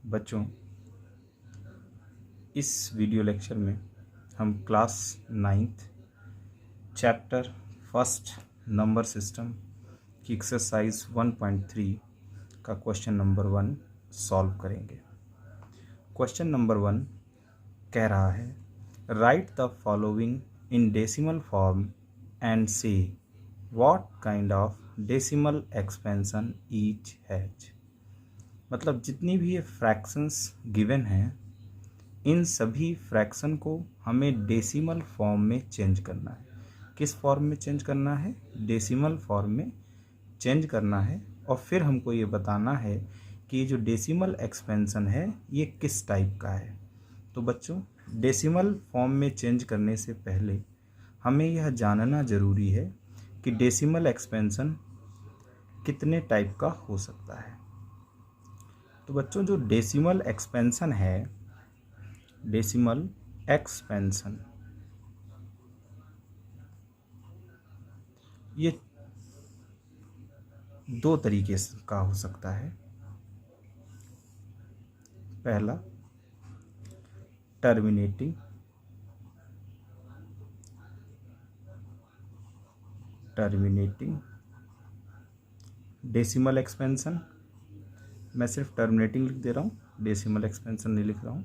बच्चों, इस video lecture में हम class 9th chapter first number system की एक्सरसाइज 1.3 का क्वेश्चन नंबर 1 सॉल्व करेंगे। क्वेश्चन नंबर 1 कह रहा है, write the following in decimal form and say what kind of decimal expansion each has. मतलब जितनी भी ये फ्रैक्शंस गिवन हैं, इन सभी फ्रैक्शन को हमें डेसिमल फॉर्म में चेंज करना है। किस फॉर्म में चेंज करना है? डेसिमल फॉर्म में चेंज करना है। और फिर हमको ये बताना है कि ये जो डेसिमल एक्सपेंशन है ये किस टाइप का है। तो बच्चों, डेसिमल फॉर्म में चेंज करने से पहले हमें यह जानना ज़रूरी है कि डेसिमल एक्सपेंशन कितने टाइप का हो सकता है। तो बच्चों, जो डेसिमल एक्सपेंशन है, डेसिमल एक्सपेंशन ये दो तरीके का हो सकता है। पहला टर्मिनेटिंग, डेसिमल एक्सपेंशन। मैं सिर्फ टर्मिनेटिंग लिख दे रहा हूँ, डेसिमल एक्सपेंशन नहीं लिख रहा हूँ।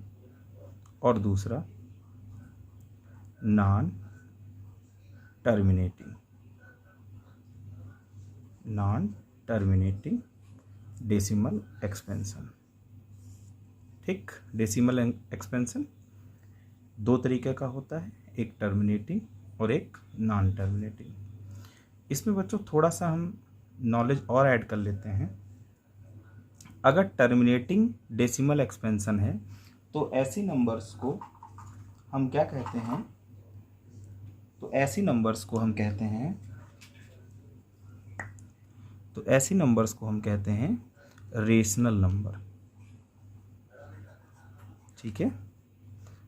और दूसरा नॉन टर्मिनेटिंग डेसिमल एक्सपेंशन। ठीक, डेसिमल एक्सपेंशन दो तरीके का होता है, एक टर्मिनेटिंग और एक नॉन टर्मिनेटिंग। इसमें बच्चों थोड़ा सा हम नॉलेज और ऐड कर लेते हैं। अगर टर्मिनेटिंग डेसिमल एक्सपेंशन है तो ऐसी नंबर्स को हम क्या कहते हैं? ऐसी नंबर्स को हम कहते हैं रेशनल नंबर। ठीक है,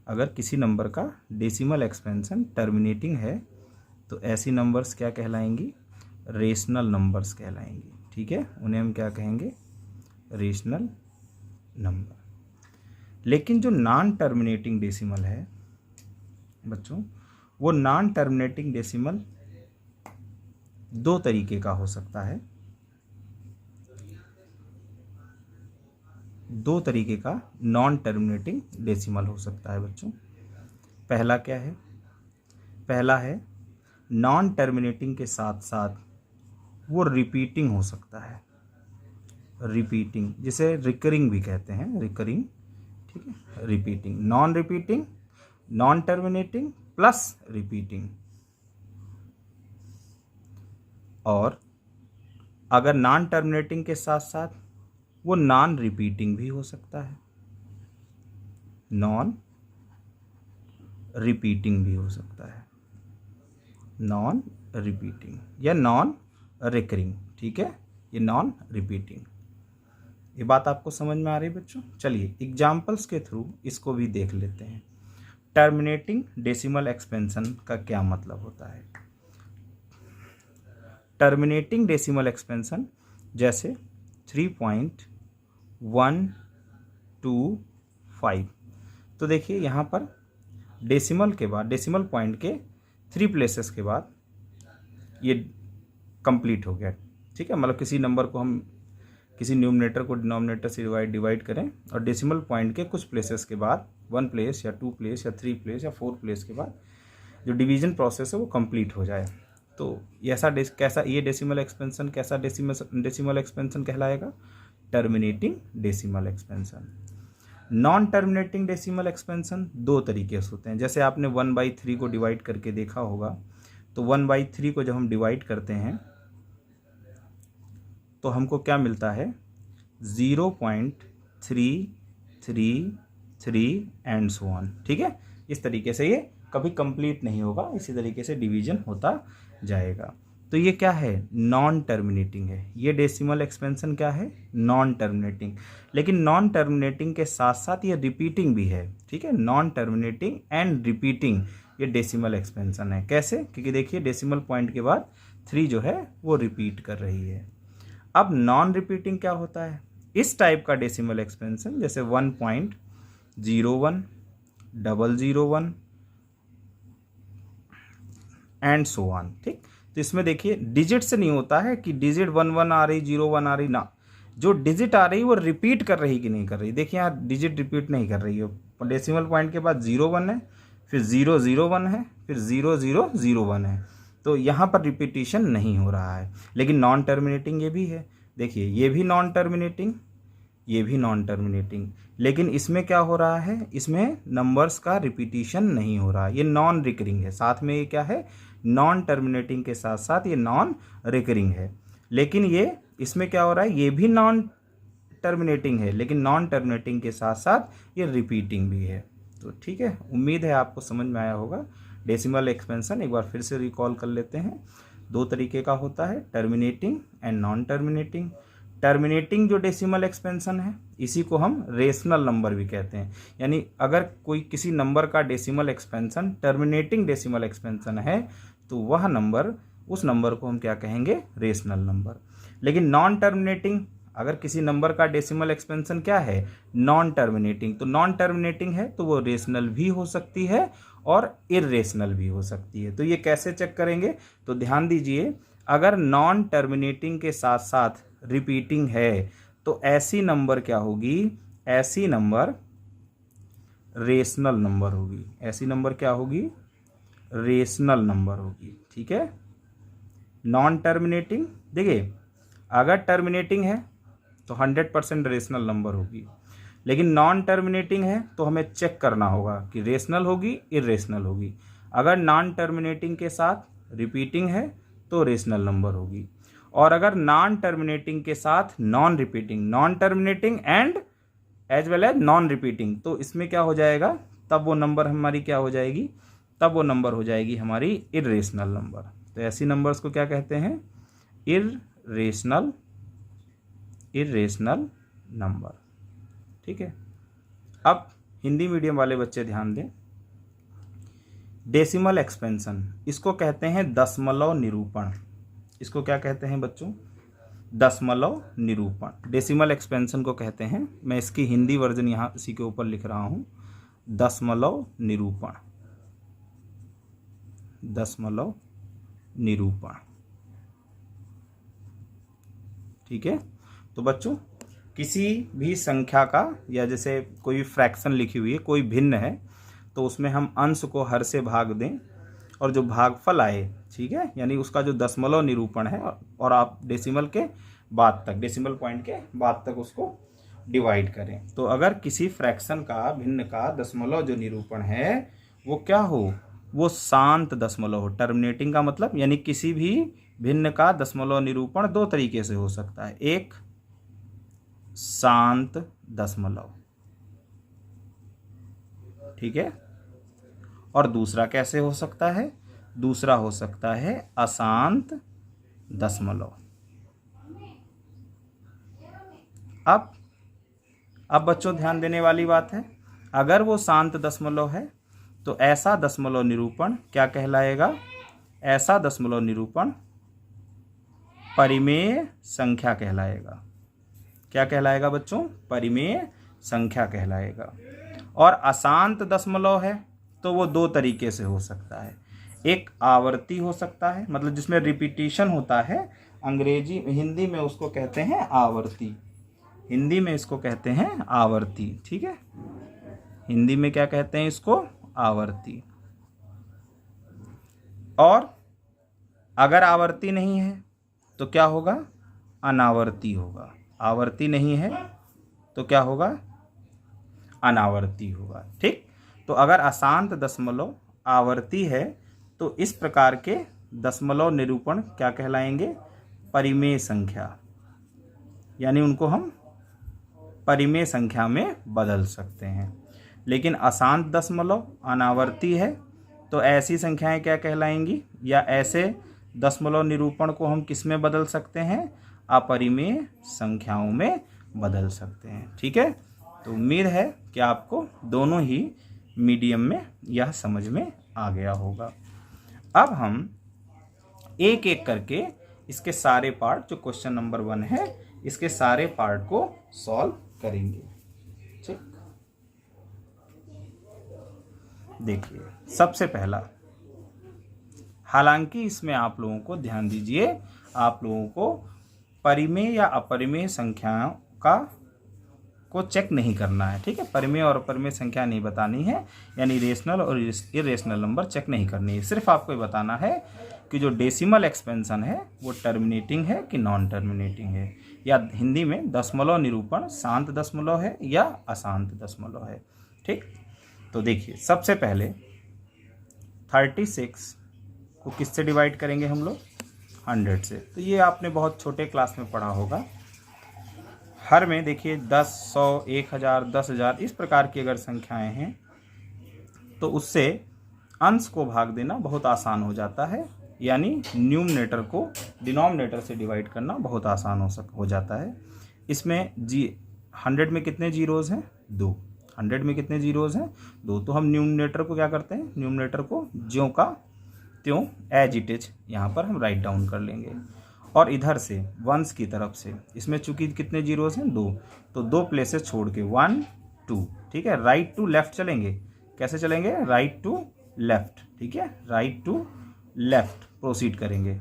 अगर किसी नंबर का डेसिमल एक्सपेंशन टर्मिनेटिंग है तो ऐसी नंबर्स क्या कहलाएंगी? Rational numbers कहलाएंगी। ठीक है, उन्हें हम क्या कहेंगे? Rational number. लेकिन जो नॉन टर्मिनेटिंग डेसिमल है बच्चों, वो नॉन टर्मिनेटिंग डेसिमल दो तरीके का हो सकता है। दो तरीके का नॉन टर्मिनेटिंग डेसिमल हो सकता है बच्चों। पहला क्या है? पहला है नॉन टर्मिनेटिंग के साथ साथ वो रिपीटिंग हो सकता है। रिपीटिंग, जिसे रिकरिंग भी कहते हैं, रिकरिंग। ठीक है, repeating, non repeating, non terminating plus repeating. और अगर नॉन टर्मिनेटिंग के साथ साथ वो नॉन रिपीटिंग भी हो सकता है, नॉन रिपीटिंग भी हो सकता है, नॉन रिपीटिंग या नॉन रिकरिंग। ठीक है, ये नॉन रिपीटिंग। ये बात आपको समझ में आ रही है बच्चों? चलिए एग्जाम्पल्स के थ्रू इसको भी देख लेते हैं। टर्मिनेटिंग डेसिमल एक्सपेंशन का क्या मतलब होता है? टर्मिनेटिंग डेसिमल एक्सपेंशन जैसे 3.125। तो देखिए यहाँ पर डेसिमल के बाद, डेसिमल पॉइंट के 3 प्लेसेस के बाद ये कंप्लीट हो गया। ठीक है, मतलब किसी नंबर को हम किसी न्यूमरेटर को डिनोमिनेटर से डिवाइड करें और डेसिमल पॉइंट के कुछ प्लेसेस के बाद, 1 प्लेस या 2 प्लेस या 3 प्लेस या 4 प्लेस के बाद जो डिवीजन प्रोसेस है वो कंप्लीट हो जाए, तो ऐसा कैसा ये डेसिमल एक्सपेंशन कैसा डेसिमल एक्सपेंशन कहलाएगा? Terminating decimal expansion. Non terminating decimal expansion दो तरीके से होते हैं। जैसे आपने 1/3 को डिवाइड करके देखा होगा, तो 1/3 को जब हम डिवाइड करते हैं तो हमको क्या मिलता है? 0.333 एंड सो ऑन। ठीक है, इस तरीके से ये कभी कंप्लीट नहीं होगा, इसी तरीके से डिवीजन होता जाएगा। तो ये क्या है? नॉन टर्मिनेटिंग है। ये डेसिमल एक्सपेंशन क्या है? Non terminating. लेकिन नॉन टर्मिनेटिंग के साथ साथ ये रिपीटिंग भी है। ठीक है, नॉन टर्मिनेटिंग एंड रिपीटिंग ये डेसिमल एक्सपेंशन है। कैसे? क्योंकि देखिए डेसिमल पॉइंट के बाद 3 जो है वो रिपीट कर रही है। अब नॉन रिपीटिंग क्या होता है? इस टाइप का डेसिमल एक्सपेंशन जैसे 1.01, 001 एंड सो ऑन। ठीक, तो इसमें देखिए डिजिट से नहीं होता है कि डिजिट 11 आ रही, 01 आ रही ना, जो डिजिट आ रही वो रिपीट कर रही कि नहीं कर रही। देखिए यहाँ डिजिट रिपीट नहीं कर रही है, डेसिमल पॉइंट के बाद 01 है, फिर 001 है, फिर 0001 है, तो यहाँ पर रिपीटिशन नहीं हो रहा है। लेकिन नॉन टर्मिनेटिंग ये भी है, देखिए ये भी नॉन टर्मिनेटिंग, ये भी नॉन टर्मिनेटिंग, लेकिन इसमें क्या हो रहा है, इसमें नंबर्स का रिपीटिशन नहीं हो रहा, ये नॉन रिकरिंग है। साथ में ये क्या है, नॉन टर्मिनेटिंग के साथ साथ ये नॉन रिकरिंग है। लेकिन ये इसमें क्या हो रहा है, ये भी नॉन टर्मिनेटिंग है, लेकिन नॉन टर्मिनेटिंग के साथ साथ ये रिपीटिंग भी है। तो ठीक है, उम्मीद है आपको समझ में आया होगा। डेसिमल एक्सपेंशन एक बार फिर से रिकॉल कर लेते हैं। दो तरीके का होता है, terminating and non terminating. Terminating जो डेसिमल एक्सपेंशन है इसी को हम रेशनल नंबर भी कहते हैं। यानी अगर कोई किसी नंबर का decimal expansion terminating decimal expansion है तो वह नंबर, उस नंबर को हम क्या कहेंगे, रेशनल नंबर। लेकिन नॉन टर्मिनेटिंग, अगर किसी नंबर का डेसिमल एक्सपेंशन क्या है, नॉन टर्मिनेटिंग, तो नॉन टर्मिनेटिंग है तो वो रेशनल भी हो सकती है और इर्रेशनल भी हो सकती है। तो ये कैसे चेक करेंगे, तो ध्यान दीजिए, अगर नॉन टर्मिनेटिंग के साथ साथ रिपीटिंग है तो ऐसी नंबर क्या होगी, ऐसी नंबर रेशनल नंबर होगी। ऐसी नंबर क्या होगी, रेशनल नंबर होगी। ठीक है, नॉन टर्मिनेटिंग, देखिए अगर टर्मिनेटिंग है तो 100% रेशनल नंबर होगी, लेकिन नॉन टर्मिनेटिंग है तो हमें चेक करना होगा कि रेशनल होगी इरेशनल होगी। अगर नॉन टर्मिनेटिंग के साथ रिपीटिंग है तो रेशनल नंबर होगी, और अगर नॉन टर्मिनेटिंग के साथ non repeating, non terminating and as well as non repeating, तो इसमें क्या हो जाएगा, तब वो नंबर हमारी क्या हो जाएगी, तब वो नंबर हो जाएगी हमारी इरेशनल नंबर। तो ऐसी नंबर्स को क्या कहते हैं, इरेशनल नंबर। ठीक है, अब हिंदी मीडियम वाले बच्चे ध्यान दें, डेसिमल एक्सपेंशन इसको कहते हैं दशमलव निरूपण। इसको क्या कहते हैं बच्चों, दशमलव निरूपण। डेसिमल एक्सपेंशन को कहते हैं, मैं इसकी हिंदी वर्जन यहाँ इसी के ऊपर लिख रहा हूँ, दशमलव निरूपण, दशमलव निरूपण। ठीक है, तो बच्चों किसी भी संख्या का, या जैसे कोई फ्रैक्शन लिखी हुई है, कोई भिन्न है, तो उसमें हम अंश को हर से भाग दें और जो भागफल आए, ठीक है, यानी उसका जो दशमलव निरूपण है, और आप डेसिमल के बाद तक, डेसिमल पॉइंट के बाद तक उसको डिवाइड करें। तो अगर किसी फ्रैक्शन का, भिन्न का दशमलव जो निरूपण है वो क्या हो, वो शांत दशमलव हो। टर्मिनेटिंग का मतलब, यानी किसी भी भिन्न का दशमलव निरूपण दो तरीके से हो सकता है, एक शांत दशमलव, ठीक है, और दूसरा कैसे हो सकता है, दूसरा हो सकता है अशांत दशमलव। अब बच्चों ध्यान देने वाली बात है, अगर वो शांत दशमलव है तो ऐसा दशमलव निरूपण क्या कहलाएगा, ऐसा दशमलव निरूपण परिमेय संख्या कहलाएगा। क्या कहलाएगा बच्चों, परिमेय संख्या कहलाएगा। और अशांत दशमलव है तो वो दो तरीके से हो सकता है, एक आवर्ती हो सकता है, मतलब जिसमें रिपीटिशन होता है, हिंदी में उसको कहते हैं आवर्ती, हिंदी में इसको कहते हैं आवर्ती। ठीक है, हिंदी में क्या कहते हैं इसको, आवर्ती। और अगर आवर्ती नहीं है तो क्या होगा, अनावर्ती होगा। आवर्ती नहीं है तो क्या होगा, अनावर्ती होगा। ठीक, तो अगर अशांत दशमलव आवर्ती है तो इस प्रकार के दशमलव निरूपण क्या कहलाएंगे, परिमेय संख्या, यानी उनको हम परिमेय संख्या में बदल सकते हैं। लेकिन अशांत दशमलव अनावर्ती है तो ऐसी संख्याएं क्या कहलाएंगी, या ऐसे दशमलव निरूपण को हम किस में बदल सकते हैं, अपरिमेय संख्याओं में बदल सकते हैं। ठीक है, तो उम्मीद है कि आपको दोनों ही मीडियम में यह समझ में आ गया होगा। अब हम एक एक करके इसके सारे पार्ट, जो क्वेश्चन नंबर 1 है, इसके सारे पार्ट को सॉल्व करेंगे। ठीक, देखिए सबसे पहला, हालांकि इसमें आप लोगों को ध्यान दीजिए, आप लोगों को परिमेय या अपरिमेय संख्याओं को चेक नहीं करना है। ठीक है, परिमेय और अपरिमेय संख्या नहीं बतानी है, यानी रेशनल और इरेशनल नंबर चेक नहीं करनी है। सिर्फ आपको ये बताना है कि जो डेसिमल एक्सपेंशन है वो टर्मिनेटिंग है कि नॉन टर्मिनेटिंग है, या हिंदी में दशमलव निरूपण शांत दशमलव है या अशांत दशमलव है। ठीक, तो देखिए सबसे पहले 36 को किससे डिवाइड करेंगे हम लोग? 100 से। तो ये आपने बहुत छोटे क्लास में पढ़ा होगा। हर में देखिए 10, 100, 1000, 10,000 इस प्रकार की अगर संख्याएं हैं तो उससे अंश को भाग देना बहुत आसान हो जाता है, यानी न्यूमरेटर को डिनोमिनेटर से डिवाइड करना बहुत आसान हो जाता है। इसमें 100 में कितने जीरोज़ हैं? 2। 100 में कितने जीरोज़ हैं? 2। तो हम न्यूमरेटर को क्या करते हैं? न्यूमरेटर को ज्यों का त्यों एज इट इज यहाँ पर हम राइट डाउन कर लेंगे। और इधर से वंस की तरफ से, इसमें चूंकि कितने जीरोज़ हैं? 2, तो 2 प्लेसेस छोड़ के 1, 2। ठीक है, राइट टू लेफ्ट चलेंगे। कैसे चलेंगे? Right to left. ठीक है, राइट टू लेफ्ट प्रोसीड करेंगे।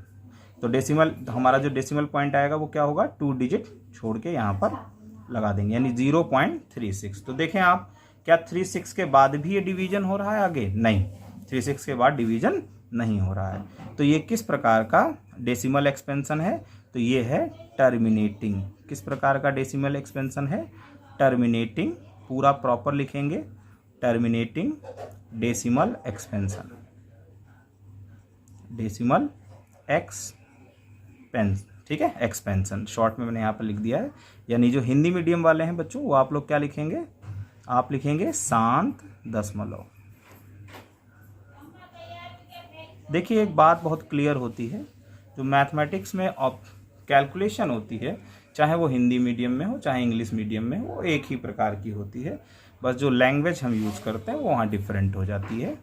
तो डेसिमल, हमारा जो डेसिमल पॉइंट आएगा वो क्या होगा? 2 डिजिट छोड़ के यहाँ पर लगा देंगे, यानी 0.36। तो देखें आप, क्या 36 के बाद भी ये डिवीजन हो रहा है आगे? नहीं, 36 के बाद डिवीजन नहीं हो रहा है। तो ये किस प्रकार का डेसिमल एक्सपेंशन है? तो ये है टर्मिनेटिंग। किस प्रकार का डेसिमल एक्सपेंशन है? टर्मिनेटिंग। पूरा प्रॉपर लिखेंगे, terminating decimal expansion, decimal expansion. ठीक है, एक्सपेंशन शॉर्ट में मैंने यहाँ पर लिख दिया है। यानी जो हिंदी मीडियम वाले हैं बच्चों, वो आप लोग क्या लिखेंगे? आप लिखेंगे शांत दशमलव। देखिए एक बात बहुत क्लियर होती है, जो मैथमेटिक्स में कैलकुलेशन होती है, चाहे वो हिंदी मीडियम में हो चाहे इंग्लिश मीडियम में हो, वो एक ही प्रकार की होती है। बस जो लैंग्वेज हम यूज़ करते हैं वो वहाँ डिफरेंट हो जाती है,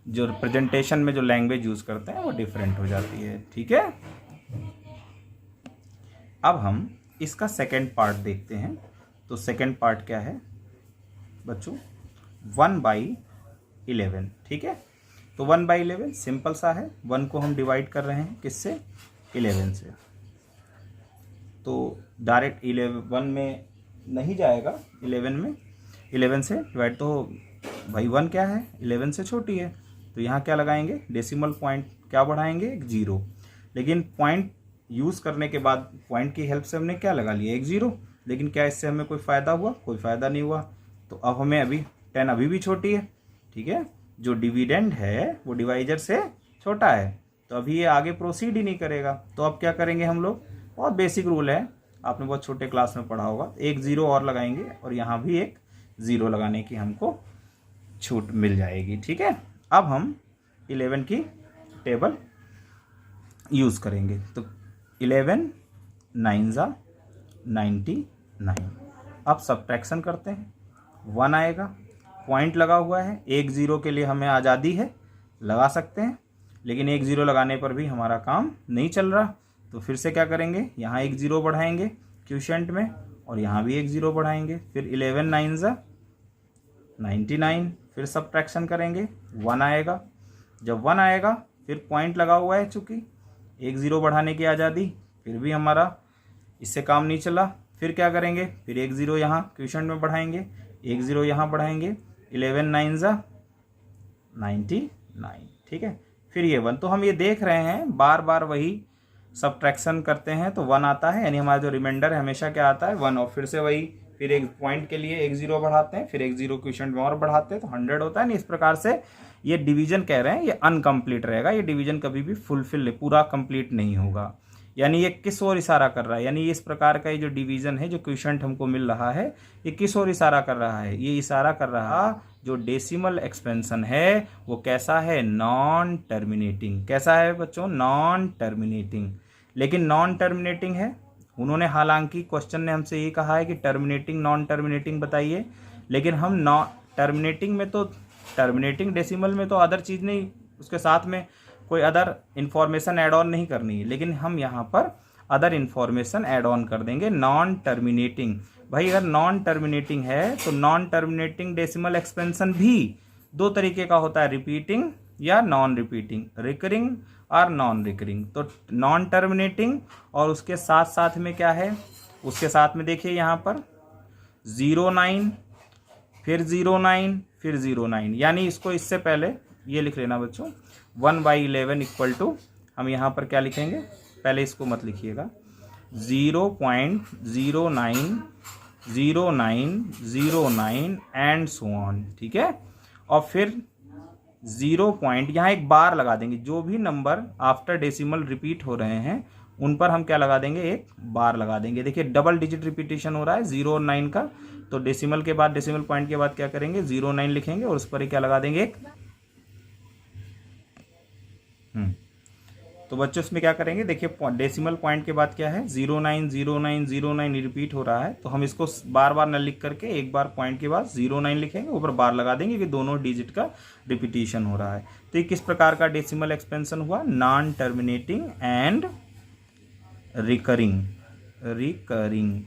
जो रिप्रेजेंटेशन में जो लैंग्वेज यूज़ करते हैं वो डिफरेंट हो जाती है। ठीक है, अब हम इसका सेकेंड पार्ट देखते हैं। तो सेकेंड पार्ट क्या है बच्चों? 1/11। ठीक है, तो 1/11 सिंपल सा है। 1 को हम डिवाइड कर रहे हैं किससे? 11 से। तो डायरेक्ट 1 में नहीं जाएगा, 11 से डिवाइड, तो भाई 1 क्या है? 11 से छोटी है। तो यहाँ क्या लगाएंगे? डेसिमल पॉइंट क्या बढ़ाएंगे? 1 0। लेकिन पॉइंट यूज़ करने के बाद पॉइंट की हेल्प से हमने क्या लगा लिया? 1 0। लेकिन क्या इससे हमें कोई फ़ायदा हुआ? कोई फ़ायदा नहीं हुआ। तो अब हमें अभी 10 अभी भी छोटी है। ठीक है, जो डिविडेंड है वो डिवाइजर से छोटा है, तो अभी ये आगे प्रोसीड ही नहीं करेगा। तो अब क्या करेंगे हम लोग? बहुत बेसिक रूल है, आपने बहुत छोटे क्लास में पढ़ा होगा। 1 0 और लगाएंगे और यहाँ भी 1 0 लगाने की हमको छूट मिल जाएगी। ठीक है, अब हम 11 की टेबल यूज़ करेंगे। तो 11 9 99। अब सब्ट्रैक्शन करते हैं, 1 आएगा, पॉइंट लगा हुआ है। 1 0 के लिए हमें आज़ादी है, लगा सकते हैं, लेकिन 1 0 लगाने पर भी हमारा काम नहीं चल रहा। तो फिर से क्या करेंगे? यहाँ 1 0 बढ़ाएंगे क्वोशिएंट में, और यहाँ भी 1 0 बढ़ाएंगे। फिर 11 9 99। फिर सब्ट्रैक्शन करेंगे, 1 आएगा। जब 1 आएगा फिर पॉइंट लगा हुआ है, चूँकि 1 0 बढ़ाने की आज़ादी, फिर भी हमारा इससे काम नहीं चला। फिर क्या करेंगे? फिर 1 0 यहाँ क्वोशिएंट में बढ़ाएंगे, 1 0 यहाँ बढ़ाएंगे। 11 9 99। ठीक है, फिर ये 1। तो हम ये देख रहे हैं बार बार वही सब्ट्रैक्शन करते हैं तो 1 आता है, यानी हमारा जो रिमाइंडर है हमेशा क्या आता है? 1। और फिर से वही, फिर एक पॉइंट के लिए 1 0 बढ़ाते हैं, फिर 1 0 क्वोशिएंट में और बढ़ाते हैं तो 100 होता है। नहीं, इस प्रकार से ये डिवीजन कह रहे हैं ये अनकम्प्लीट रहेगा, ये डिवीजन कभी भी फुलफिल पूरा कंप्लीट नहीं होगा। यानी ये किस ओर इशारा कर रहा है? यानी इस प्रकार का ये जो डिवीजन है, जो क्वोशिएंट हमको मिल रहा है, ये किस ओर इशारा कर रहा है? ये इशारा कर रहा जो डेसिमल एक्सपेंशन है वो कैसा है? Non terminating. कैसा है बच्चों? Non terminating. लेकिन नॉन टर्मिनेटिंग है। उन्होंने हालांकि क्वेश्चन ने हमसे ये कहा है कि टर्मिनेटिंग नॉन टर्मिनेटिंग बताइए, लेकिन हम नॉन टर्मिनेटिंग में तो, टर्मिनेटिंग डेसिमल में तो अदर चीज़ नहीं, उसके साथ में कोई अदर इंफॉर्मेशन ऐड ऑन नहीं करनी है। लेकिन हम यहाँ पर अदर इन्फॉर्मेशन ऐड ऑन कर देंगे। नॉन टर्मिनेटिंग, भाई अगर नॉन टर्मिनेटिंग है तो नॉन टर्मिनेटिंग डेसिमल एक्सपेंशन भी दो तरीके का होता है, रिपीटिंग या नॉन रिपीटिंग, रिकरिंग और नॉन रिकरिंग। तो नॉन टर्मिनेटिंग और उसके साथ साथ में क्या है, उसके साथ में देखिए यहाँ पर 09 फिर 09 फिर 09, यानी इसको इससे पहले ये लिख लेना बच्चों 1/11 इक्वल टू, हम यहाँ पर क्या लिखेंगे, पहले इसको मत लिखिएगा, 0.09 0909 एंड सो ऑन, ठीक है। और फिर 0 पॉइंट, यहाँ एक बार लगा देंगे, जो भी नंबर आफ्टर डेसिमल रिपीट हो रहे हैं उन पर हम क्या लगा देंगे, एक बार लगा देंगे। देखिए डबल डिजिट रिपीटेशन हो रहा है 0 और 9 का, तो डेसिमल के बाद, डेसिमल पॉइंट के बाद क्या करेंगे, 09 लिखेंगे और उस पर क्या लगा देंगे, एक। तो बच्चों इसमें क्या करेंगे, देखिए डेसिमल पॉइंट के बाद क्या है, 09 09 09 रिपीट हो रहा है, तो हम इसको बार बार न लिख करके एक बार पॉइंट के बाद 09 लिखेंगे, ऊपर बार लगा देंगे कि दोनों डिजिट का रिपीटिशन हो रहा है। तो ये किस प्रकार का डेसिमल एक्सपेंशन हुआ, नॉन टर्मिनेटिंग एंड रिकरिंग,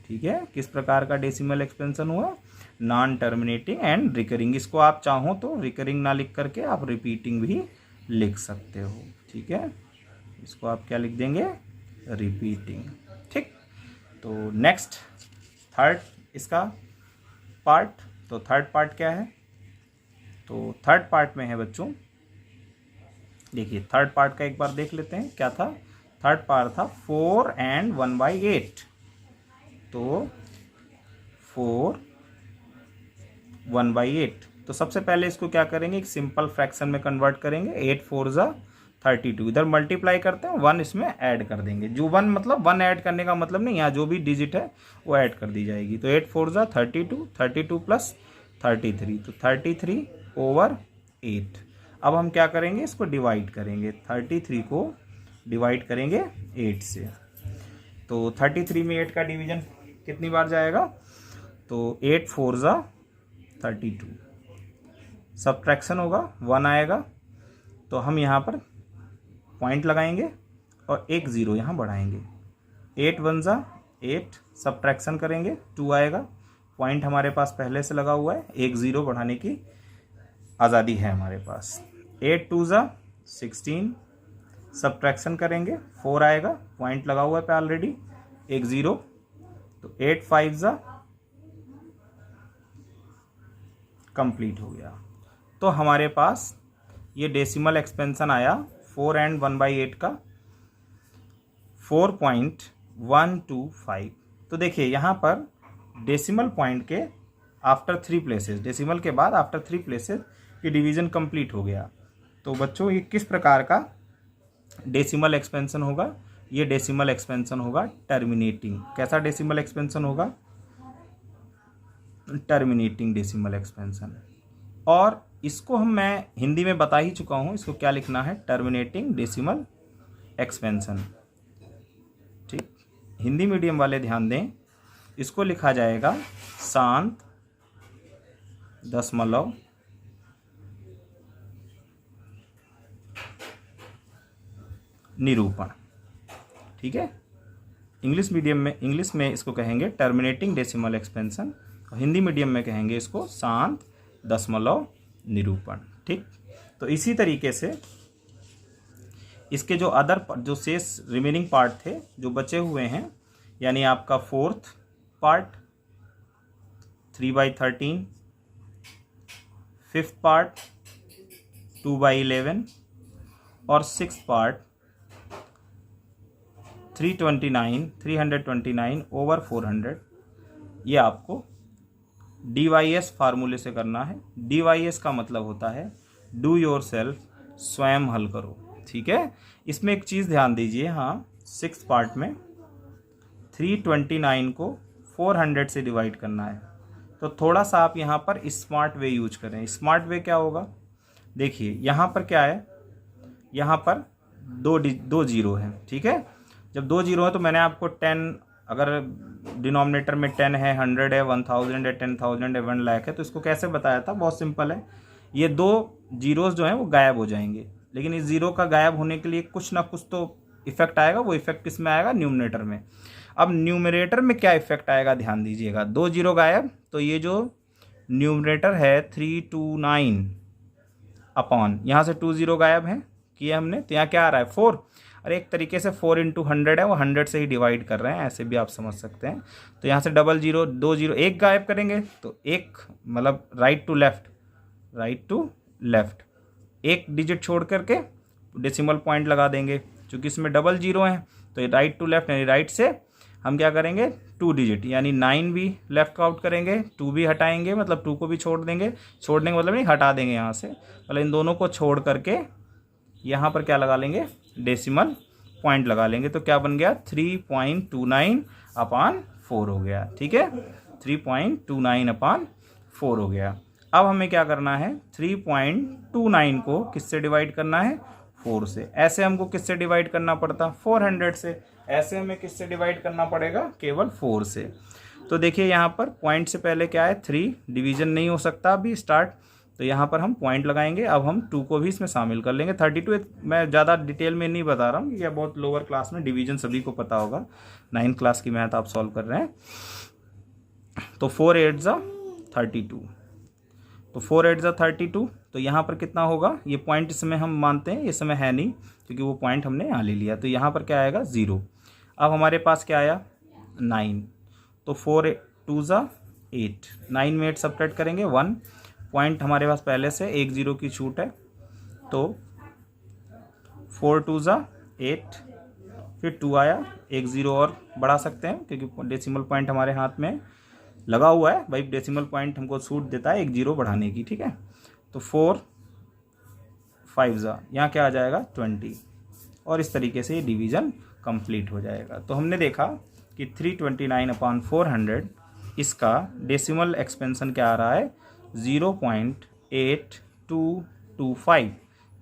ठीक है। किस प्रकार का डेसिमल एक्सपेंशन हुआ, नॉन टर्मिनेटिंग एंड रिकरिंग। इसको आप चाहो तो रिकरिंग ना लिख करके आप रिपीटिंग भी लिख सकते हो, ठीक है। इसको आप क्या लिख देंगे, रिपीटिंग, ठीक। तो नेक्स्ट थर्ड इसका पार्ट, तो थर्ड पार्ट क्या है, तो थर्ड पार्ट में है बच्चों, देखिए थर्ड पार्ट का एक बार देख लेते हैं क्या था। थर्ड पार्ट था 4 and 1/8, तो 4 1/8, तो सबसे पहले इसको क्या करेंगे, एक सिंपल फ्रैक्शन में कन्वर्ट करेंगे, 8 4 ज़ा 32, इधर मल्टीप्लाई करते हैं, 1 इसमें ऐड कर देंगे, जो 1 मतलब 1 ऐड करने का मतलब नहीं, यहाँ जो भी डिजिट है वो ऐड कर दी जाएगी। तो 8 4 ज़ा 32, 32 प्लस 33, तो 33/8। अब हम क्या करेंगे, इसको डिवाइड करेंगे, 33 को डिवाइड करेंगे 8 से, तो 33 में 8 का डिवीजन कितनी बार जाएगा, तो 8 4 ज़ा 32, सब्ट्रैक्शन होगा 1 आएगा, तो हम यहाँ पर पॉइंट लगाएंगे और एक 0 यहाँ बढ़ाएंगे, 8 1 ज़ा 8, सब्ट्रैक्शन करेंगे 2 आएगा, पॉइंट हमारे पास पहले से लगा हुआ है, एक 0 बढ़ाने की आज़ादी है हमारे पास, 8 2 ज़ा 16, सब्ट्रैक्शन करेंगे 4 आएगा, पॉइंट लगा हुआ है पे ऑलरेडी, एक 0, तो 8 5 ज़ा कंप्लीट हो गया। तो हमारे पास ये डेसिमल एक्सपेंशन आया 4 and 1/8 का 4.125। तो देखिए यहाँ पर डेसिमल पॉइंट के आफ्टर 3 प्लेसेस, डेसिमल के बाद आफ्टर 3 प्लेसेस ये डिवीजन कंप्लीट हो गया। तो बच्चों ये किस प्रकार का डेसिमल एक्सपेंशन होगा, ये डेसिमल एक्सपेंशन होगा टर्मिनेटिंग। कैसा डेसिमल एक्सपेंशन होगा, टर्मिनेटिंग डेसिमल एक्सपेंशन। और इसको मैं हिंदी में बता ही चुका हूँ, इसको क्या लिखना है, टर्मिनेटिंग डेसिमल एक्सपेंशन, ठीक। हिंदी मीडियम वाले ध्यान दें, इसको लिखा जाएगा शांत दशमलव निरूपण, ठीक है। इंग्लिश मीडियम में, इंग्लिश में इसको कहेंगे टर्मिनेटिंग डेसिमल एक्सपेंशन, और हिंदी मीडियम में कहेंगे इसको शांत दशमलव निरूपण, ठीक। तो इसी तरीके से इसके जो अदर, जो शेष रिमेनिंग पार्ट थे जो बचे हुए हैं, यानी आपका फोर्थ पार्ट 3/13, फिफ्थ पार्ट 2/11 और सिक्स पार्ट 329/400, ये आपको DYS फार्मूले से करना है। DYS का मतलब होता है डू योर सेल्फ, स्वयं हल करो, ठीक है। इसमें एक चीज़ ध्यान दीजिए, हाँ, सिक्स पार्ट में 329 को 400 से डिवाइड करना है, तो थोड़ा सा आप यहाँ पर स्मार्ट वे यूज करें। स्मार्ट वे क्या होगा, देखिए यहाँ पर क्या है, यहाँ पर दो जीरो है, ठीक है। जब 2 जीरो है तो मैंने आपको 10, अगर डिनोमिनेटर में 10 है, 100 है, 1000 है, 10,000 है, 1 लाख है, तो इसको कैसे बताया था, बहुत सिंपल है। ये 2 जीरोस जो हैं वो गायब हो जाएंगे, लेकिन इस जीरो का गायब होने के लिए कुछ ना कुछ तो इफेक्ट आएगा वो इफेक्ट किस में आएगा, न्यूमरेटर में। अब न्यूमरेटर में क्या इफेक्ट आएगा ध्यान दीजिएगा, 2 जीरो गायब, तो ये जो न्यूमरेटर है 329 अपॉन यहाँ से 2 जीरो गायब है किया हमने, तो यहाँ क्या आ रहा है 4। अरे एक तरीके से 4 इंटू 100 है, वो 100 से ही डिवाइड कर रहे हैं, ऐसे भी आप समझ सकते हैं। तो यहाँ से डबल जीरो 2 जीरो 1 गायब करेंगे तो एक मतलब राइट टू लेफ्ट एक डिजिट छोड़ करके डेसिमल पॉइंट लगा देंगे, क्योंकि इसमें डबल जीरो है तो राइट टू लेफ्ट यानी राइट से हम क्या करेंगे 2 डिजिट यानी 9 भी लेफ्ट आउट करेंगे, 2 भी हटाएंगे मतलब 2 को भी छोड़ देंगे, छोड़ने का मतलब नहीं हटा देंगे यहाँ से, मतलब इन दोनों को छोड़ करके यहाँ पर क्या लगा लेंगे डेसिमल पॉइंट लगा लेंगे। तो क्या बन गया 3.29 अपान 4 हो गया। ठीक है 3.29 अपान 4 हो गया। अब हमें क्या करना है 3.29 को किससे डिवाइड करना है 4 से। ऐसे हमको किससे डिवाइड करना पड़ता 400 से, ऐसे हमें किससे डिवाइड करना पड़ेगा केवल 4 से। तो देखिए यहाँ पर पॉइंट से पहले क्या है 3, डिवीजन नहीं हो सकता अभी स्टार्ट, तो यहाँ पर हम पॉइंट लगाएंगे। अब हम 2 को भी इसमें शामिल कर लेंगे। 32 मैं ज़्यादा डिटेल में नहीं बता रहा हूँ, यह बहुत लोअर क्लास में डिवीजन सभी को पता होगा, 9th क्लास की मैथ आप सॉल्व कर रहे हैं। तो 4 8 जा 32, तो 4 8 जा 32, तो यहाँ पर कितना होगा, ये पॉइंट इसमें हम मानते हैं, इस समय है नहीं क्योंकि वो पॉइंट हमने यहाँ ले लिया, तो यहाँ पर क्या आएगा 0। अब हमारे पास क्या आया 9, तो 4 2 जा 8, 9 में 8 सब्ट्रैक्ट करेंगे 1, पॉइंट हमारे पास पहले से 1 0 की छूट है, तो 4 2 जा 8, फिर 2 आया, 1 0 और बढ़ा सकते हैं क्योंकि डेसिमल पॉइंट हमारे हाथ में लगा हुआ है भाई, डेसिमल पॉइंट हमको छूट देता है 1 0 बढ़ाने की। ठीक है तो 4 5 जा यहाँ क्या आ जाएगा 20, और इस तरीके से ये डिवीज़न कंप्लीट हो जाएगा। तो हमने देखा कि 329 अपान 400 इसका डेसिमल एक्सपेंशन क्या आ रहा है 0.8225।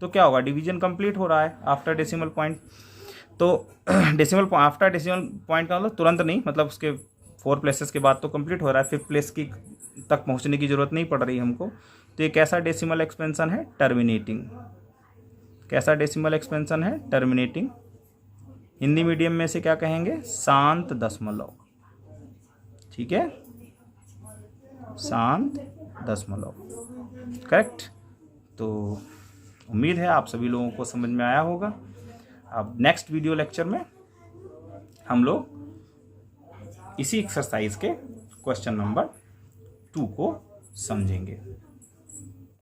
तो क्या होगा डिवीजन कंप्लीट हो रहा है आफ्टर डेसिमल पॉइंट। तो डेसिमल आफ्टर डेसिमल पॉइंट का मतलब तुरंत नहीं, मतलब उसके 4 प्लेसेस के बाद तो कंप्लीट हो रहा है, 5th प्लेस की तक पहुंचने की ज़रूरत नहीं पड़ रही हमको। तो ये कैसा डेसिमल एक्सपेंशन है टर्मिनेटिंग, कैसा डेसिमल एक्सपेंशन है टर्मिनेटिंग। हिंदी मीडियम में से क्या कहेंगे शांत दशमलव। ठीक है शांत दशमलव करेक्ट। तो उम्मीद है आप सभी लोगों को समझ में आया होगा। अब नेक्स्ट वीडियो लेक्चर में हम लोग इसी एक्सरसाइज के क्वेश्चन नंबर 2 को समझेंगे।